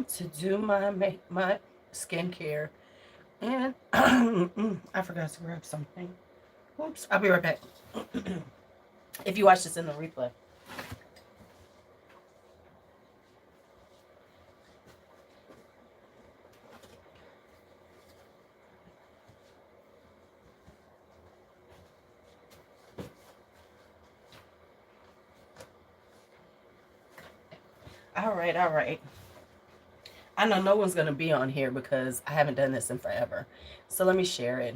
to do my skincare, and I forgot to grab something. Oops, I'll be right back. If you watch this in the replay. All right, all right. I know no one's gonna be on here because I haven't done this in forever. So let me share it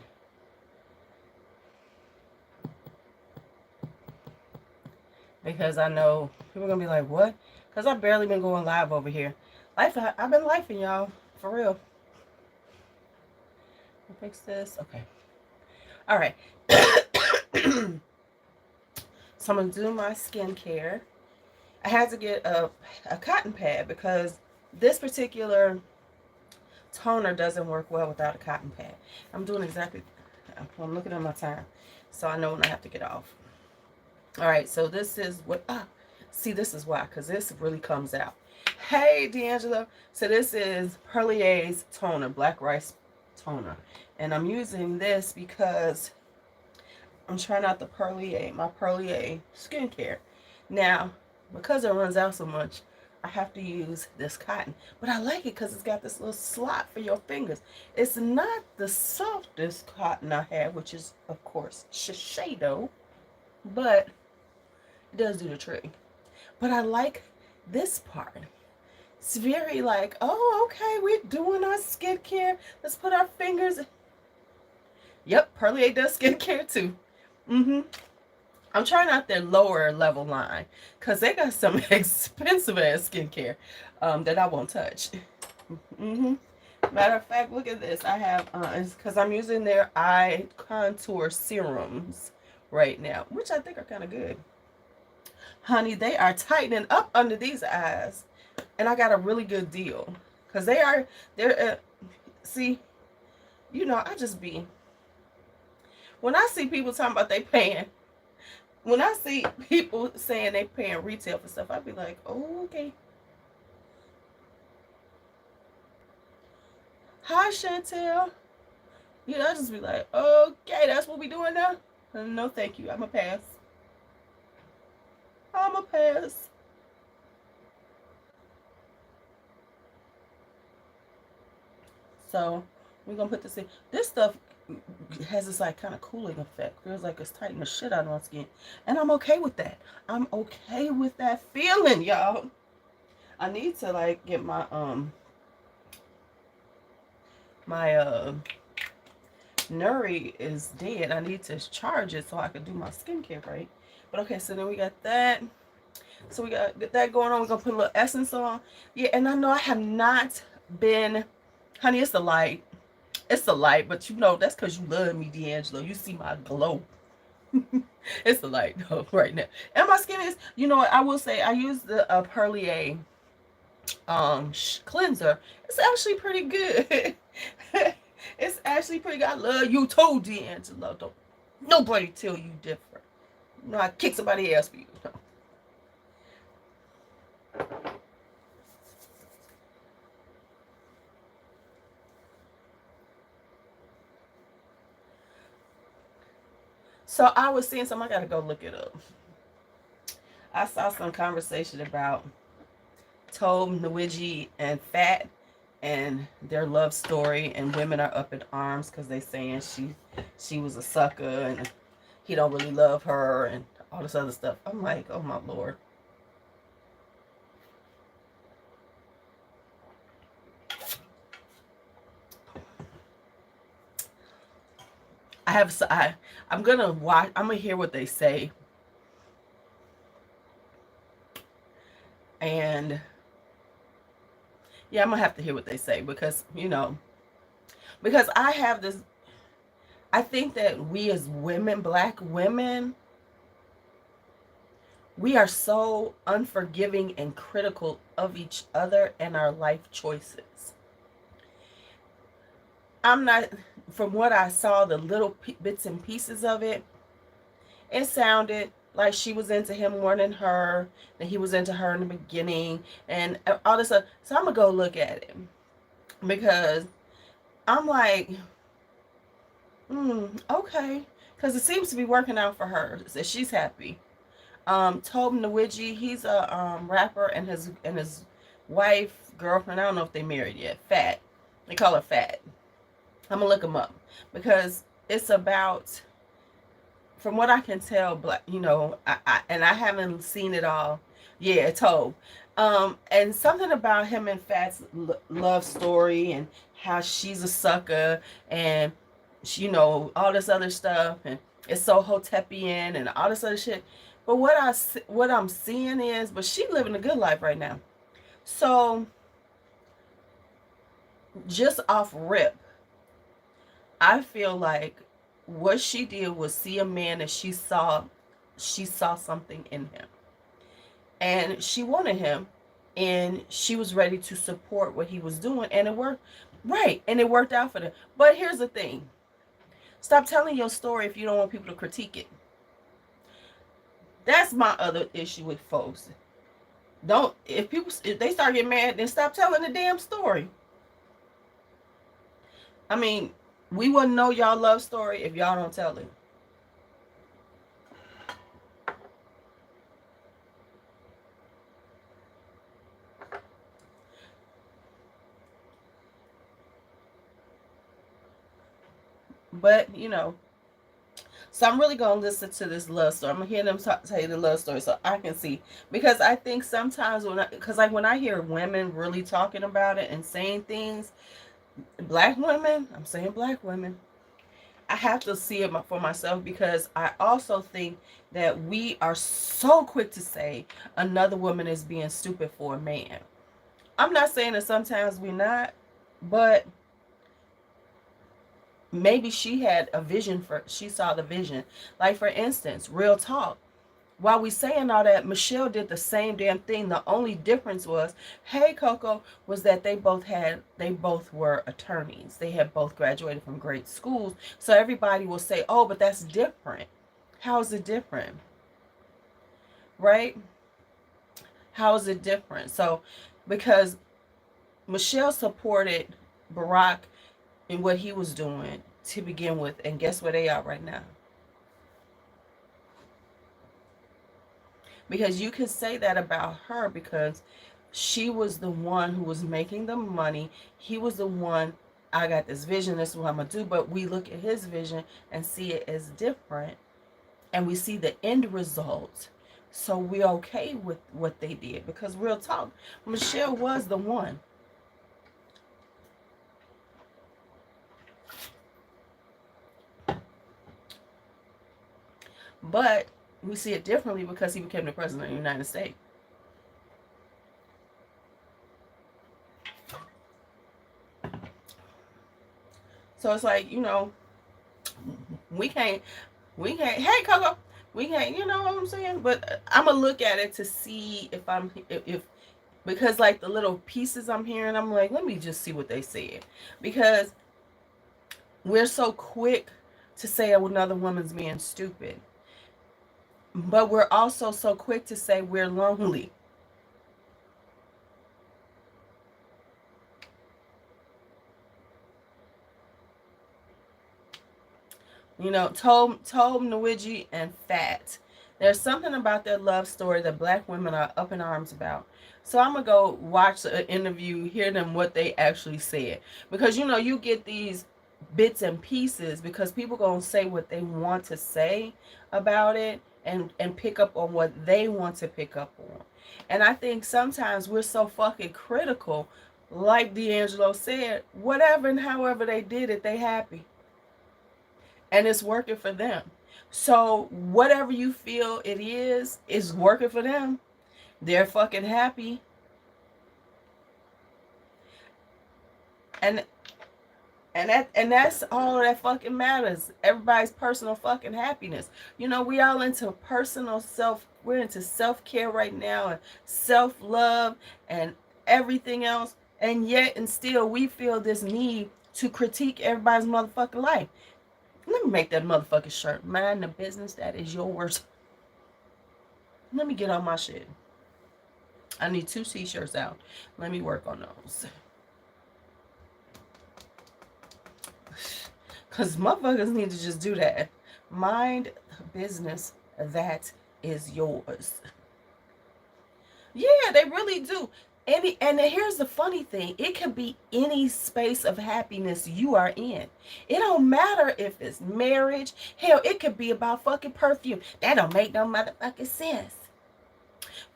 because I know people are gonna be like, "What?" Because I've barely been going live over here. I've been lifing y'all for real. Fix this. Okay. All right. So I'm gonna do my skincare. I had to get a cotton pad because this particular toner doesn't work well without a cotton pad. I'm doing exactly. I'm looking at my time, so I know when I have to get off. All right. So this is what. See, this is why, because this really comes out. Hey, D'Angelo. So this is Perlier's toner, black rice toner, and I'm using this because I'm trying out my Perlier skincare. Now, because it runs out so much, I have to use this cotton. But I like it because it's got this little slot for your fingers. It's not the softest cotton I have, which is, of course, Shiseido, but it does do the trick. But I like this part. It's very like, oh, okay, we're doing our skincare. Let's put our fingers. Yep, Perlier does skincare too. Mm-hmm. I'm trying out their lower level line because they got some expensive ass skincare that I won't touch. Mm-hmm. Matter of fact, look at this. I have, it's because I'm using their eye contour serums right now, which I think are kind of good. Honey, they are tightening up under these eyes, and I got a really good deal because they're, see, I just be, when I see people talking about they paying, when I see people saying they paying retail for stuff, I'd be like, oh, okay. Hi, Chantel. I just be like, okay, that's what we doing now? No, thank you. I'm a pass. I'm a pass. So we're gonna put this in. This stuff has this like kind of cooling effect. Feels like it's tightening the shit out of my skin, and I'm okay with that. I'm okay with that feeling, y'all. I need to like get my Nuri is dead. I need to charge it so I can do my skincare right. But okay, so then we got that. So we got that going on. We're gonna put a little essence on. Yeah, and I know I have not been, honey, it's the light. It's the light, but that's because you love me, D'Angelo. You see my glow. It's the light though, right now. And my skin is, what I will say, I use the Perlier cleanser. It's actually pretty good. It's actually pretty good. I love you too, D'Angelo. Don't nobody tell you different. I kick somebody else for you. So I was seeing something. I gotta go look it up. I saw some conversation about Tove, Nwiji, and Fat and their love story, and women are up in arms because they saying she was a sucker and he don't really love her and all this other stuff. I'm like, oh my Lord. I'm gonna watch. I'm gonna hear what they say, and yeah, I'm gonna have to hear what they say because because I have this. I think that we as women, black women, we are so unforgiving and critical of each other and our life choices. I'm not, from what I saw, the little bits and pieces of it, it sounded like she was into him more than her, that he was into her in the beginning, and all this stuff. So I'm gonna go look at it because I'm like, okay, because it seems to be working out for her. So she's happy. Tobin Nwiji, he's a rapper, and his wife, girlfriend, I don't know if they married yet. Fat, they call her Fat. I'm gonna look him up because it's about, from what I can tell, black. And I haven't seen it all. Yeah, Tobe. And something about him and Fat's love story and how she's a sucker and she, all this other stuff, and it's so Hotepian and all this other shit. But what I'm seeing is, but she living a good life right now. So just off rip, I feel like what she did was see a man that she saw something in him, and she wanted him, and she was ready to support what he was doing, and it worked. Right, and it worked out for them. But here's the thing: stop telling your story if you don't want people to critique it. That's my other issue with folks. If they start getting mad, then stop telling the damn story. I mean, we wouldn't know y'all love story if y'all don't tell it. But so I'm really gonna listen to this love story. I'm gonna hear them tell you the love story so I can see, because I think sometimes when I hear women really talking about it and saying things, black women, I'm saying black women, I have to see it for myself, because I also think that we are so quick to say another woman is being stupid for a man. I'm not saying that sometimes we're not, but maybe she had a vision she saw the vision. Like, for instance, real talk. While we saying all that, Michelle did the same damn thing. The only difference was, hey Coco, was that they both were attorneys. They had both graduated from great schools. So everybody will say, oh, but that's different. How is it different? Right? How is it different? So, because Michelle supported Barack in what he was doing to begin with, and guess where they are right now? Because you can say that about her, because she was the one who was making the money. He was the one, I got this vision, this is what I'm going to do. But we look at his vision and see it as different. And we see the end result. So we're okay with what they did. Because real talk, Michelle was the one. But we see it differently because he became the president of the United States. So it's like, we can't, hey Coco, we can't, you know what I'm saying? But I'm going to look at it to see if because like the little pieces I'm hearing, I'm like, let me just see what they said. Because we're so quick to say another woman's being stupid. But we're also so quick to say we're lonely. Tobe Nwiji and Fat. There's something about their love story that black women are up in arms about. So I'm going to go watch an interview, hear them what they actually said. Because, you get these bits and pieces because people going to say what they want to say about it and pick up on what they want to pick up on. And I think sometimes we're so fucking critical. Like D'Angelo said, whatever and however they did it, they happy. And it's working for them. So whatever you feel it is working for them. They're fucking happy. And that's all that fucking matters. Everybody's personal fucking happiness. We all into we're into self-care right now, and self-love and everything else. And yet and still we feel this need to critique everybody's motherfucking life. Let me make that motherfucking shirt. Mind the business that is yours. Let me get on my shit. I need 2 t-shirts out. Let me work on those. Because motherfuckers need to just do that. Mind the business that is yours. Yeah, they really do. And here's the funny thing. It could be any space of happiness you are in. It don't matter if it's marriage. Hell, it could be about fucking perfume. That don't make no motherfucking sense.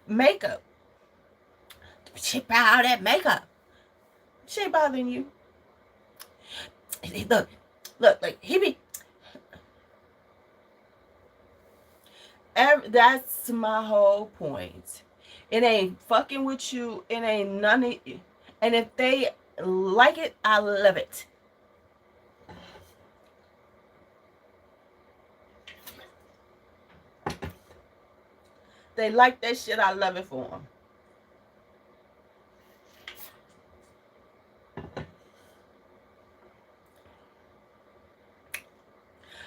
Makeup. Shit about all that makeup. Shit bothering you. Look, like he be. That's my whole point. It ain't fucking with you. It ain't none of you. And if they like it, I love it. They like that shit, I love it for them.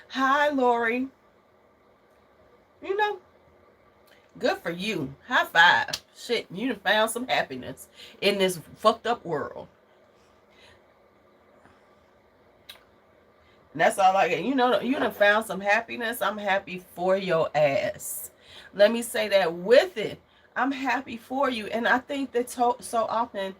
Hi, Lori. You know, good for you. High five. Shit, you done found some happiness in this fucked up world. And that's all I get. You know, you done found some happiness. I'm happy for your ass. Let me say that with it. I'm happy for you. And I think that so often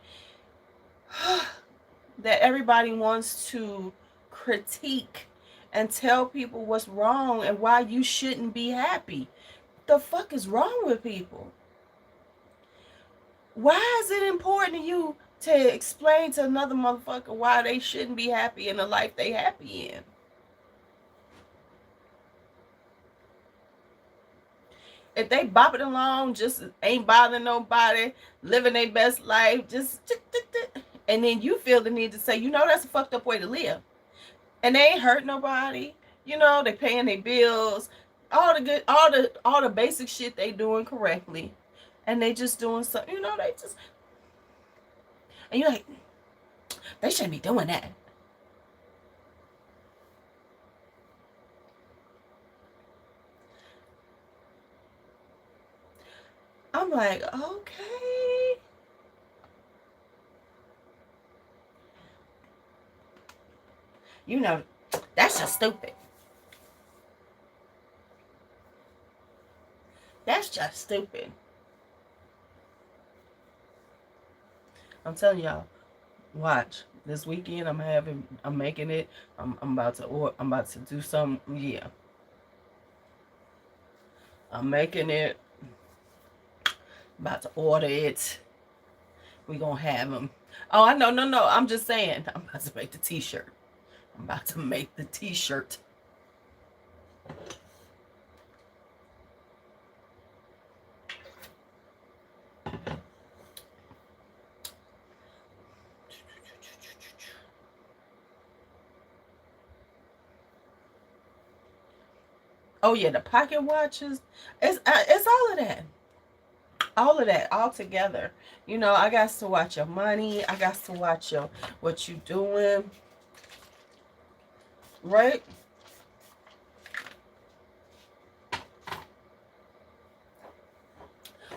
that everybody wants to critique and tell people what's wrong and why you shouldn't be happy. The fuck is wrong with people? Why is it important to you to explain to another motherfucker why they shouldn't be happy in the life they happy in? If they bopping along, just ain't bothering nobody, living their best life, just and then you feel the need to say, you know, that's a fucked up way to live. And they ain't hurt nobody. You know, they paying their bills, all the good, all the basic shit they doing correctly, and they just doing something. You know, they just, and you're like, they shouldn't be doing that. I'm like, okay. You know, that's just stupid. That's just stupid. I'm telling y'all, watch. This weekend I'm making it. I'm about to do some, yeah. I'm making it. About to order it. We gonna have them. Oh, I know, no. I'm just saying. I'm about to make the t-shirt. I'm about to make the t-shirt. Oh yeah, the pocket watches. It's all of that, all together. You know, I got to watch your money. I got to watch your what you doing, right?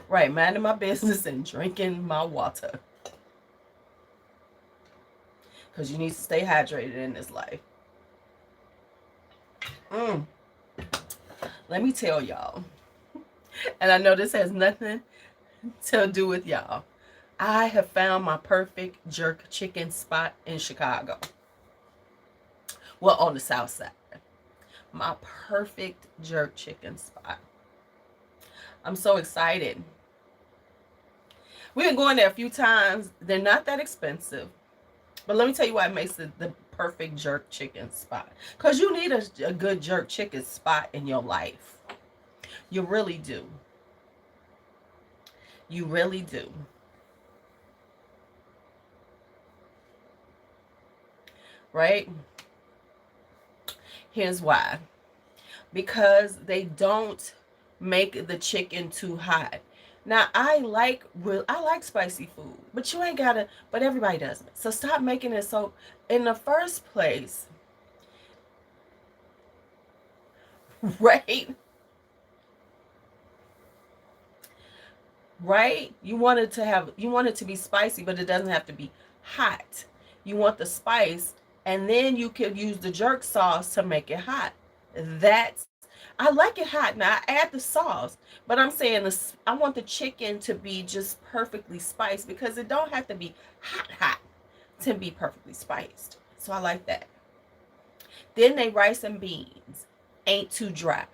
Right, minding my business and drinking my water. Because you need to stay hydrated in this life. Let me tell y'all. And I know this has nothing to do with y'all. I have found my perfect jerk chicken spot in Chicago. Well, on the south side. My perfect jerk chicken spot. I'm so excited. We've been going there a few times. They're not that expensive. But let me tell you why it makes it the perfect jerk chicken spot. Because you need a good jerk chicken spot in your life. You really do. You really do. Right? Here's why. Because they don't make the chicken too hot. Now I like spicy food, but you ain't gotta. But everybody doesn't. So stop making it so. In the first place, right? right? You want it to be spicy, but it doesn't have to be hot. You want the spice, and then you could use the jerk sauce to make it hot. That's I like it hot. Now I add the sauce, but I'm saying this. I want the chicken to be just perfectly spiced because it don't have to be hot to be perfectly spiced. So I like that. Then they rice and beans ain't too dry.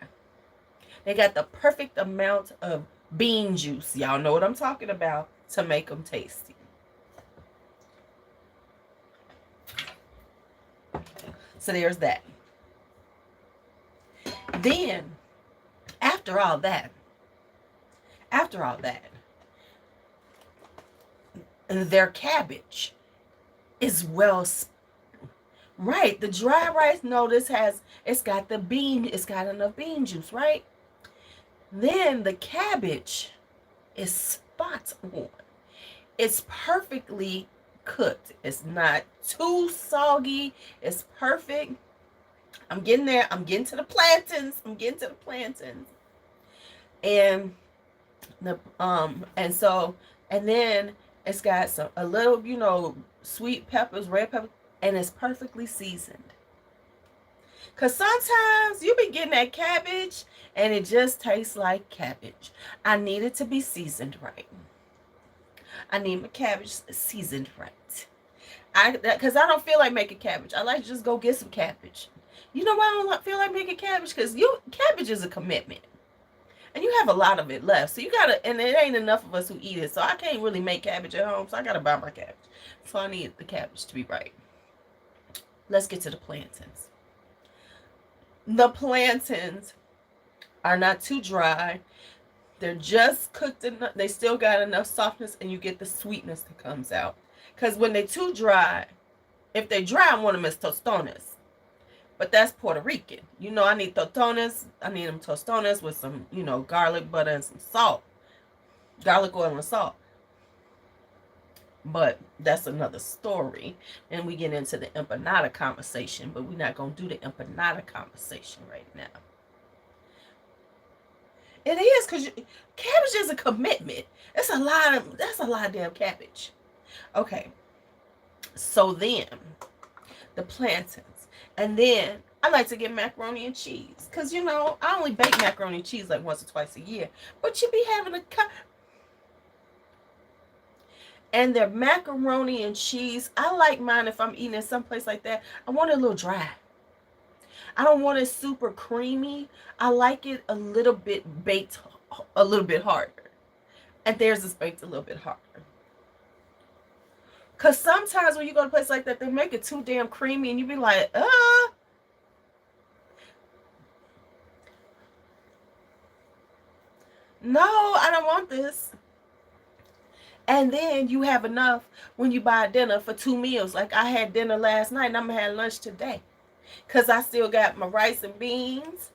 They got the perfect amount of bean juice. Y'all know what I'm talking about to make them tasty. So there's that. Then, after all that, their cabbage is well, right. The dry rice, no, it's got enough bean juice, right? Then the cabbage is spot on. It's perfectly cooked. It's not too soggy. It's perfect. I'm getting there. I'm getting to the plantains. And and then it's got a little, sweet peppers, red pepper, and it's perfectly seasoned. Cause sometimes you be getting that cabbage and it just tastes like cabbage. I need it to be seasoned right. I need my cabbage seasoned right. Because I don't feel like making cabbage. I like to just go get some cabbage. You know why I don't feel like making cabbage? Because cabbage is a commitment. And you have a lot of it left. So you got to, and it ain't enough of us who eat it. So I can't really make cabbage at home. So I got to buy my cabbage. So I need the cabbage to be right. Let's get to the plantains. The plantains are not too dry. They're just cooked enough. They still got enough softness, and you get the sweetness that comes out. Because when they're too dry, if they're dry, I want them as tostones. But that's Puerto Rican. I need tostones. I need them tostones with some, garlic, butter, and some salt. Garlic, oil, and salt. But that's another story. And we get into the empanada conversation. But we're not going to do the empanada conversation right now. It is, because cabbage is a commitment. That's a lot of damn cabbage. Okay. So then, the plantains. And then, I like to get macaroni and cheese. Because, I only bake macaroni and cheese like once or twice a year. But you be having and their macaroni and cheese, I like mine if I'm eating in someplace like that. I want it a little dry. I don't want it super creamy. I like it a little bit baked, a little bit harder. And theirs is baked a little bit harder. Because sometimes when you go to a place like that, they make it too damn creamy and you be like, no, I don't want this. And then you have enough when you buy dinner for 2 meals. Like I had dinner last night and I'm going to have lunch today. Because I still got my rice and beans.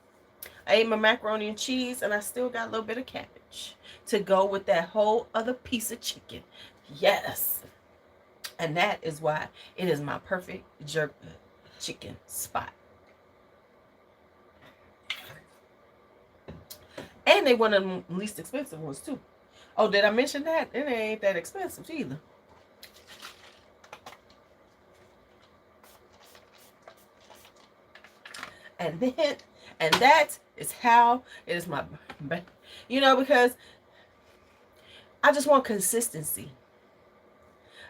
I ate my macaroni and cheese. And I still got a little bit of cabbage to go with that whole other piece of chicken. Yes. And that is why it is my perfect jerk chicken spot. And they one of the least expensive ones too. Oh, did I mention that? It ain't that expensive either. And that is how it is my, because I just want consistency.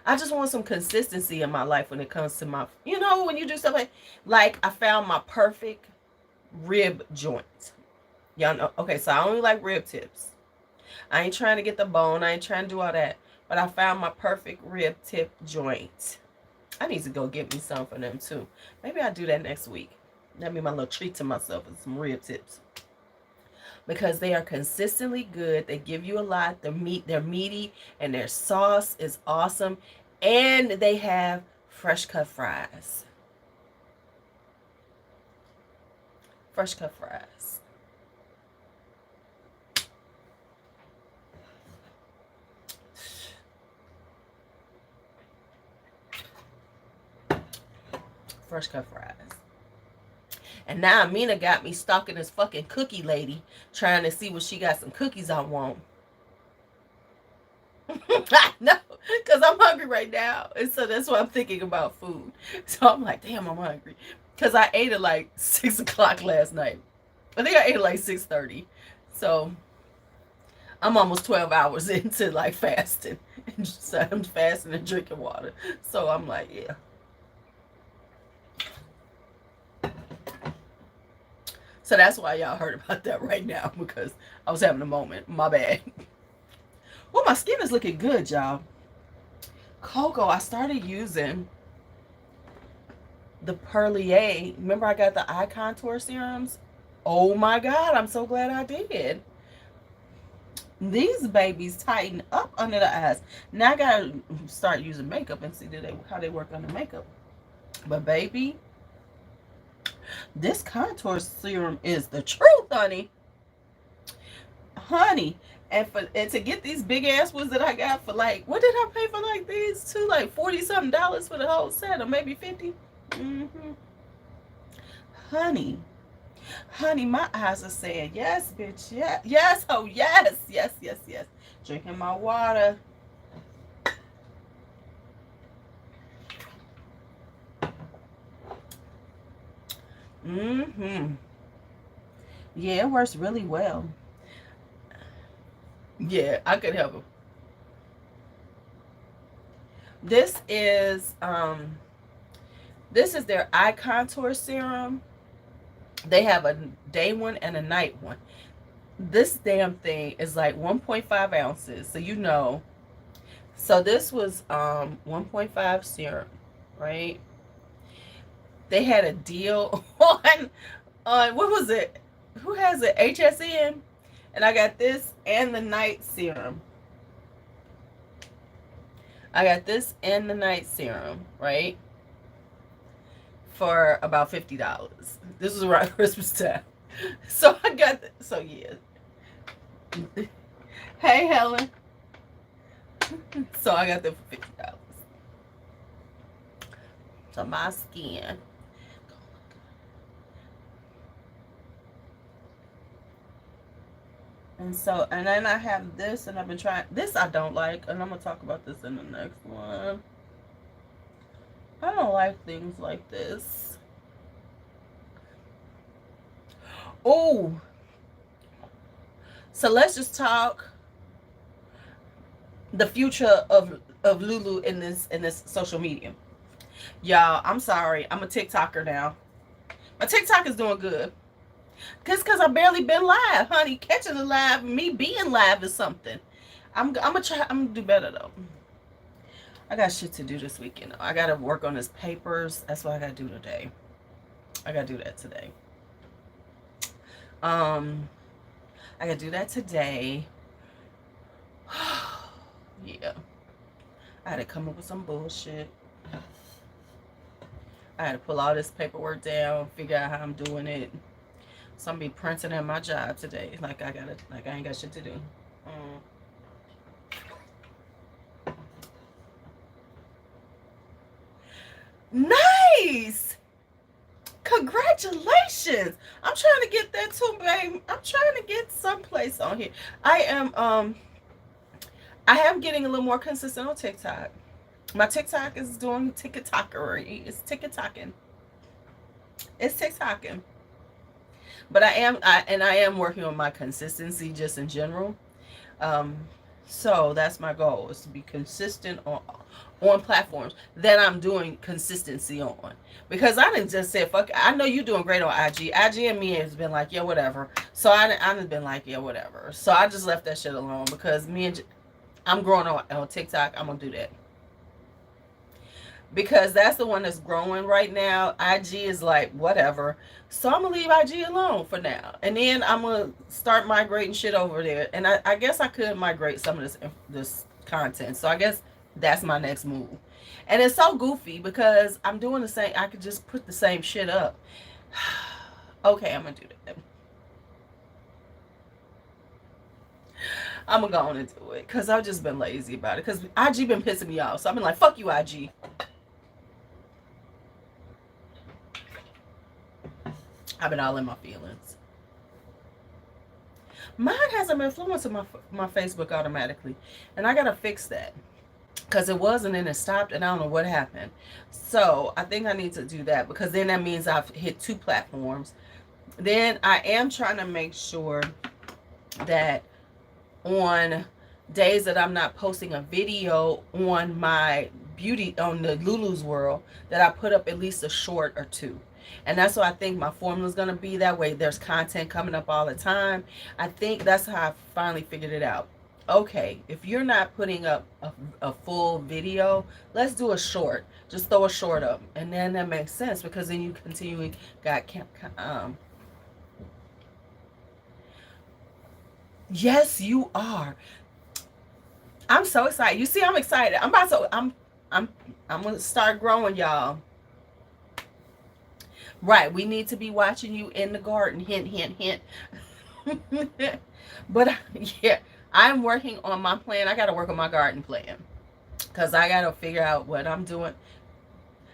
I just want some consistency in my life when it comes to my, when you do something like I found my perfect rib joint. Y'all know. Okay, so I only like rib tips. I ain't trying to get the bone. I ain't trying to do all that. But I found my perfect rib tip joint. I need to go get me some for them too. Maybe I'll do that next week. That'll be my little treat to myself with some rib tips. Because they are consistently good. They give you a lot. They're meaty, and their sauce is awesome. And they have fresh cut fries. Fresh cut fries. Fresh cut fries. And now Amina got me stalking this fucking cookie lady, trying to see what she got some cookies I want. No, because I'm hungry right now. And so that's why I'm thinking about food. So I'm like, damn, I'm hungry. Because I ate at like 6 o'clock last night. I think I ate at like 6:30. So I'm almost 12 hours into like fasting. And so I'm fasting and drinking water. So I'm like, yeah. So that's why y'all heard about that right now, because I was having a moment. My bad. Well, my skin is looking good, y'all. Cocoa, I started using the Perlier. Remember I got the eye contour serums? Oh my God, I'm so glad I did. These babies tighten up under the eyes. Now I gotta start using makeup and see how they work under makeup. But baby, this contour serum is the truth, honey. Honey. And to get these big ass ones that I got for like, what did I pay for like these two? Like 40 something dollars for the whole set, or maybe 50. Mm-hmm. Honey. Honey, my eyes are saying yes, bitch. Yes. Yes. Oh yes. Yes, yes, yes. Drinking my water. Mm-hmm. Yeah, it works really well. Yeah, I could help him. This is their eye contour serum. They have a day one and a night one. This damn thing is like 1.5 ounces. So you know. So this was 1.5 serum, right? They had a deal on what was it? Who has it? HSN. And I got this and the night serum. I got this and the night serum, right? For about $50. This was around Christmas time. So I got so yeah. Hey Helen. So I got them for $50. So my skin. And then I have this, and I've been trying this. I don't like, and I'm gonna talk about this in the next one. I don't like things like this. Oh, so let's just talk the future of Lulu in this social media. Y'all, I'm sorry. I'm a TikToker now. My TikTok is doing good. Just because I barely been live, honey. Catching the live, me being live is something. I'm gonna try. I'm gonna do better though. I got shit to do this weekend. I gotta work on his papers. That's what I gotta do today. I gotta do that today. I gotta do that today. Yeah. I had to come up with some bullshit. I had to pull all this paperwork down, figure out how I'm doing it. So I'm gonna be printing at my job today. Like I ain't got shit to do. Nice! Congratulations! I'm trying to get that too, babe. I'm trying to get someplace on here. I am getting a little more consistent on TikTok. My TikTok is doing TikTokery. It's TikToking. It's TikToking. But I am working on my consistency just in general. So that's my goal, is to be consistent on platforms that I'm doing consistency on. Because I didn't just say fuck. I know you're doing great on IG. IG and me has been like, yeah, whatever. So I have been like, yeah, whatever. So I just left that shit alone, because I'm growing on TikTok. I'm gonna do that, because that's the one that's growing right now. IG is like whatever. So I'm gonna leave IG alone for now, and then I'm gonna start migrating shit over there. And I guess I could migrate some of this content. So I guess that's my next move. And it's so goofy because I'm doing the same. I could just put the same shit up. Okay, I'm gonna do that. I'm gonna go on and do it, because I've just been lazy about it. Because IG been pissing me off. So I've been like, fuck you, IG. I've been all in my feelings. Mine has an influence on my Facebook automatically, and I gotta fix that. because it wasn't and it stopped and I don't know what happened. So I think I need to do that because then that means I've hit 2 platforms. Then I am trying to make sure that on days that I'm not posting a video on my beauty on the Lulu's World, that I put up at least a short or 2. And that's what I think my formula is going to be. That way there's content coming up all the time. I think that's how I finally figured it out. Okay, if you're not putting up a full video, let's do a short. Just throw a short up. And then that makes sense because then you continually got yes, you are. I'm so excited. You see, I'm excited. I'm I'm gonna start growing, y'all. Right. We need to be watching you in the garden. Hint, hint, hint. But yeah, I'm working on my plan. I gotta work on my garden plan. Cause I gotta figure out what I'm doing.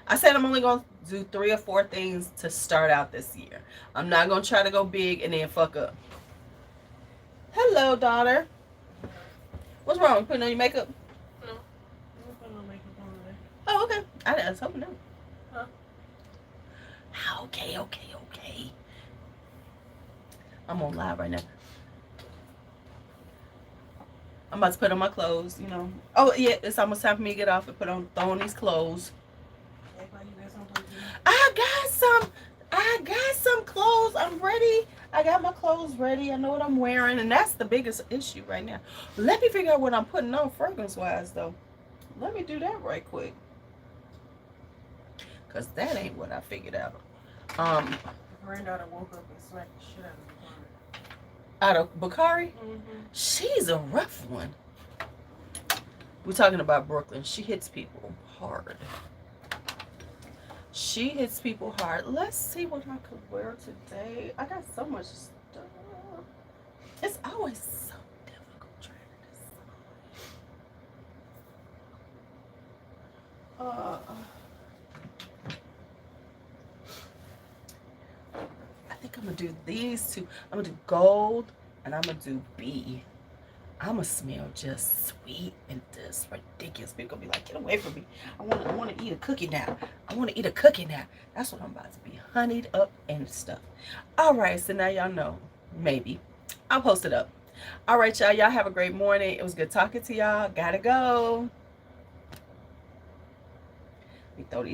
I said I'm only gonna do 3 or 4 things to start out this year. I'm not gonna try to go big and then fuck up. Hello, daughter. What's wrong? You putting on your makeup? No. I'm putting on makeup on today. Oh, okay. I was hoping no. Huh? Okay. I'm on live right now. I'm about to put on my clothes, you know. Oh, yeah, it's almost time for me to get off and throw on these clothes. I got some clothes. I'm ready. I got my clothes ready. I know what I'm wearing, and that's the biggest issue right now. Let me figure out what I'm putting on fragrance-wise, though. Let me do that right quick. Because that ain't what I figured out. Granddaughter woke up and smacked the shit out of Bakari? Mm-hmm. She's a rough one. We're talking about Brooklyn. She hits people hard. She hits people hard. Let's see what I could wear today. I got so much stuff. It's always so difficult trying to decide. I think I'm gonna do these 2. I'm gonna do gold and I'm gonna do B. I'ma smell just sweet and just ridiculous. People gonna be like, get away from me. I wanna eat a cookie now. That's what I'm about to be. Honeyed up and stuff. Alright, so now y'all know. Maybe. I'll post it up. Alright, y'all. Y'all have a great morning. It was good talking to y'all. Gotta go. Let me throw these